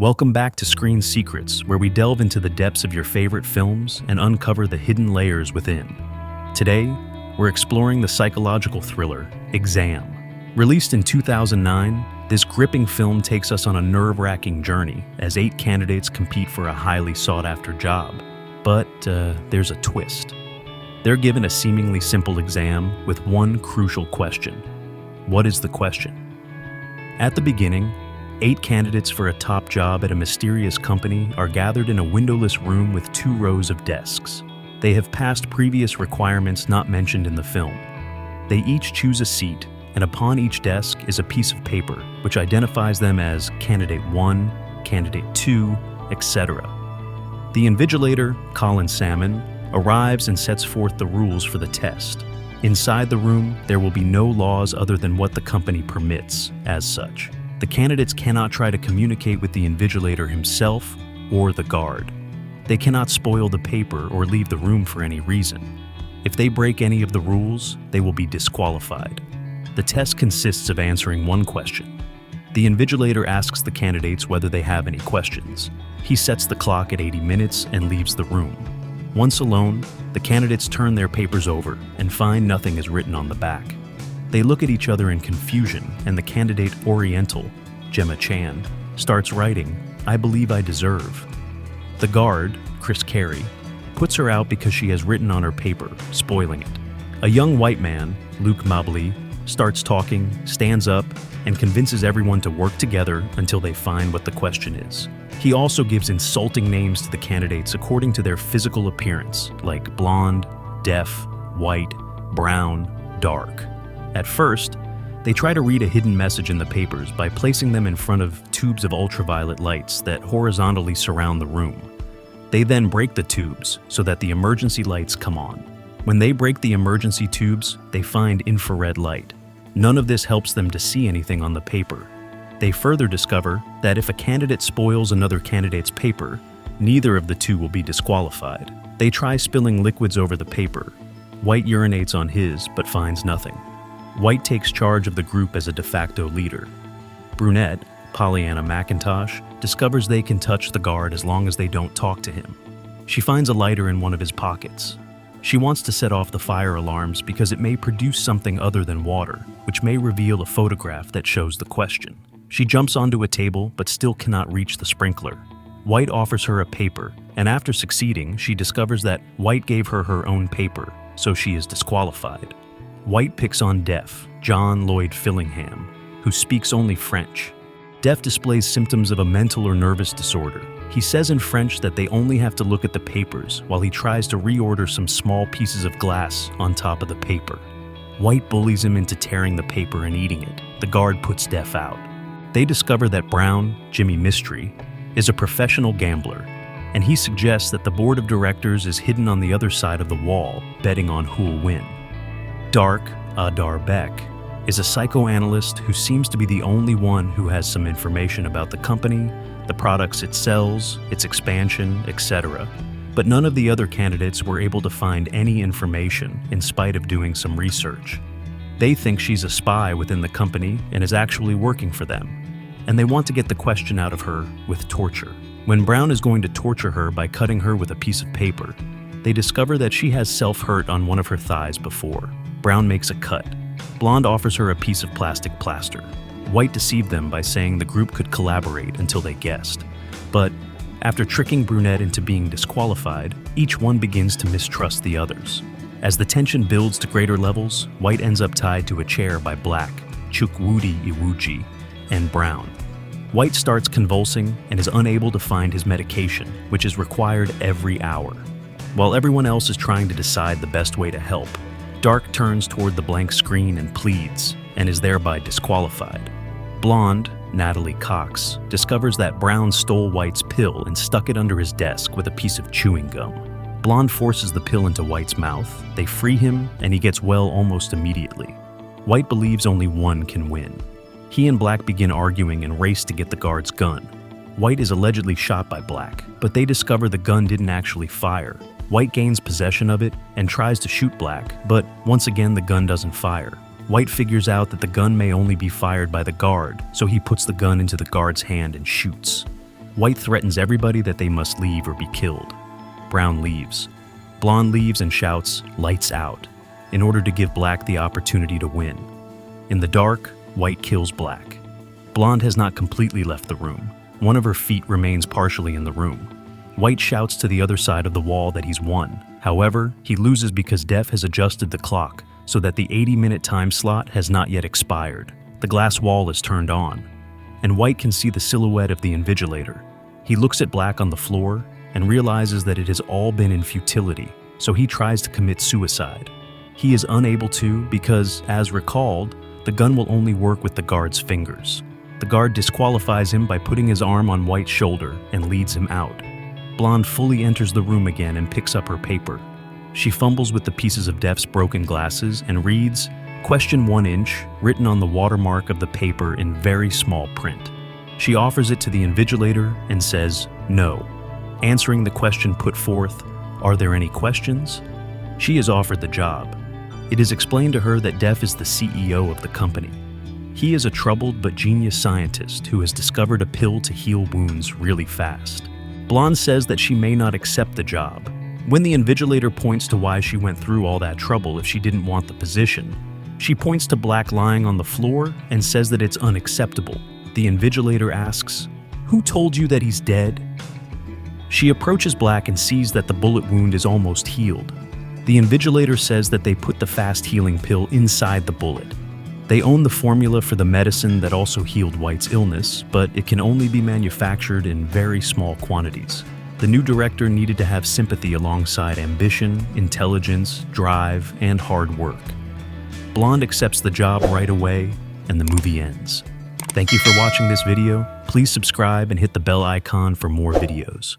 Welcome back to Screen Secrets, where we delve into the depths of your favorite films and uncover the hidden layers within. Today, we're exploring the psychological thriller, Exam. Released in 2009, this gripping film takes us on a nerve-wracking journey as 8 candidates compete for a highly sought-after job. But there's a twist. They're given a seemingly simple exam with one crucial question. What is the question? At the beginning, 8 candidates for a top job at a mysterious company are gathered in a windowless room with 2 rows of desks. They have passed previous requirements not mentioned in the film. They each choose a seat, and upon each desk is a piece of paper which identifies them as Candidate 1, Candidate 2, etc. The invigilator, Colin Salmon, arrives and sets forth the rules for the test. Inside the room, there will be no laws other than what the company permits, as such. The candidates cannot try to communicate with the invigilator himself or the guard. They cannot spoil the paper or leave the room for any reason. If they break any of the rules, they will be disqualified. The test consists of answering one question. The invigilator asks the candidates whether they have any questions. He sets the clock at 80 minutes and leaves the room. Once alone, the candidates turn their papers over and find nothing is written on the back. They look at each other in confusion, and the candidate Oriental, Gemma Chan, starts writing, "I believe I deserve." The guard, Chris Carey, puts her out because she has written on her paper, spoiling it. A young white man, Luke Mobley, starts talking, stands up, and convinces everyone to work together until they find what the question is. He also gives insulting names to the candidates according to their physical appearance, like blonde, deaf, white, brown, dark. At first, they try to read a hidden message in the papers by placing them in front of tubes of ultraviolet lights that horizontally surround the room. They then break the tubes so that the emergency lights come on. When they break the emergency tubes, they find infrared light. None of this helps them to see anything on the paper. They further discover that if a candidate spoils another candidate's paper, neither of the two will be disqualified. They try spilling liquids over the paper. White urinates on his, but finds nothing. White takes charge of the group as a de facto leader. Brunette, Pollyanna McIntosh, discovers they can touch the guard as long as they don't talk to him. She finds a lighter in one of his pockets. She wants to set off the fire alarms because it may produce something other than water, which may reveal a photograph that shows the question. She jumps onto a table but still cannot reach the sprinkler. White offers her a paper, and after succeeding, she discovers that White gave her her own paper, so she is disqualified. White picks on Deaf, John Lloyd Fillingham, who speaks only French. Deaf displays symptoms of a mental or nervous disorder. He says in French that they only have to look at the papers while he tries to reorder some small pieces of glass on top of the paper. White bullies him into tearing the paper and eating it. The guard puts Deaf out. They discover that Brown, Jimmy Mystry, is a professional gambler, and he suggests that the board of directors is hidden on the other side of the wall, betting on who'll win. Dark, Adar Beck, is a psychoanalyst who seems to be the only one who has some information about the company, the products it sells, its expansion, etc. But none of the other candidates were able to find any information in spite of doing some research. They think she's a spy within the company and is actually working for them, and they want to get the question out of her with torture. When Brown is going to torture her by cutting her with a piece of paper, they discover that she has self-hurt on one of her thighs before. Brown makes a cut. Blonde offers her a piece of plastic plaster. White deceived them by saying the group could collaborate until they guessed. But after tricking Brunette into being disqualified, each one begins to mistrust the others. As the tension builds to greater levels, White ends up tied to a chair by Black, Chukwudi Iwuji, and Brown. White starts convulsing and is unable to find his medication, which is required every hour. While everyone else is trying to decide the best way to help, Dark turns toward the blank screen and pleads, and is thereby disqualified. Blonde, Natalie Cox, discovers that Brown stole White's pill and stuck it under his desk with a piece of chewing gum. Blonde forces the pill into White's mouth, they free him, and he gets well almost immediately. White believes only one can win. He and Black begin arguing and race to get the guard's gun. White is allegedly shot by Black, but they discover the gun didn't actually fire. White gains possession of it and tries to shoot Black, but once again the gun doesn't fire. White figures out that the gun may only be fired by the guard, so he puts the gun into the guard's hand and shoots. White threatens everybody that they must leave or be killed. Brown leaves. Blonde leaves and shouts, "Lights out," in order to give Black the opportunity to win. In the dark, White kills Black. Blonde has not completely left the room. One of her feet remains partially in the room. White shouts to the other side of the wall that he's won. However, he loses because Def has adjusted the clock so that the 80-minute time slot has not yet expired. The glass wall is turned on, and White can see the silhouette of the Invigilator. He looks at Black on the floor and realizes that it has all been in futility, so he tries to commit suicide. He is unable to because, as recalled, the gun will only work with the guard's fingers. The guard disqualifies him by putting his arm on White's shoulder and leads him out. Blonde fully enters the room again and picks up her paper. She fumbles with the pieces of Def's broken glasses and reads, "Question 1 inch," written on the watermark of the paper in very small print. She offers it to the Invigilator and says, "No," answering the question put forth, "Are there any questions?" She is offered the job. It is explained to her that Def is the CEO of the company. He is a troubled but genius scientist who has discovered a pill to heal wounds really fast. Blonde says that she may not accept the job. When the Invigilator points to why she went through all that trouble if she didn't want the position, she points to Black lying on the floor and says that it's unacceptable. The Invigilator asks, "Who told you that he's dead?" She approaches Black and sees that the bullet wound is almost healed. The Invigilator says that they put the fast healing pill inside the bullet. They own the formula for the medicine that also healed White's illness, but it can only be manufactured in very small quantities. The new director needed to have sympathy alongside ambition, intelligence, drive, and hard work. Blonde accepts the job right away, and the movie ends. Thank you for watching this video. Please subscribe and hit the bell icon for more videos.